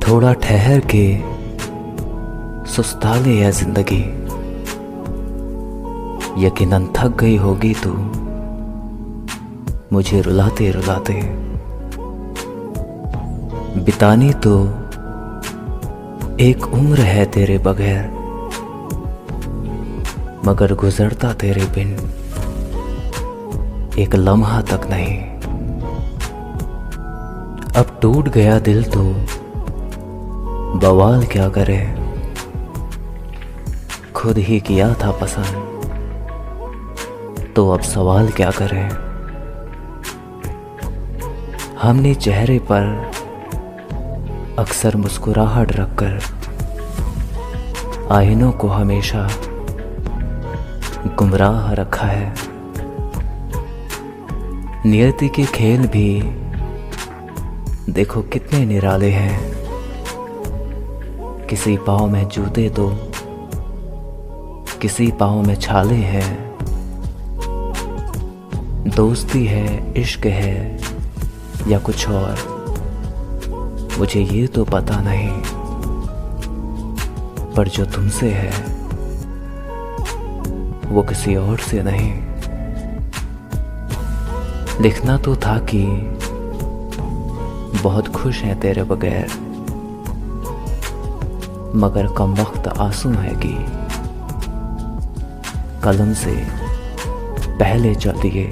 थोड़ा ठहर के सुस्ता ले है जिंदगी, यकीनन थक गई होगी तू मुझे रुलाते रुलाते। बितानी तो एक उम्र है तेरे बगैर, मगर गुजरता तेरे बिन एक लम्हा तक नहीं। अब टूट गया दिल तो बवाल क्या करे, खुद ही किया था पसंद तो अब सवाल क्या करें। हमने चेहरे पर अक्सर मुस्कुराहट रखकर आईनों को हमेशा गुमराह रखा है। नियति के खेल भी देखो कितने निराले हैं, किसी पाँव में जूते तो किसी पाँव में छाले हैं। दोस्ती है, इश्क है या कुछ और, मुझे ये तो पता नहीं, पर जो तुमसे है वो किसी और से नहीं। लिखना तो था कि बहुत खुश है तेरे बगैर, मगर कम वक्त आंसू है कि कलम से पहले चल दिए।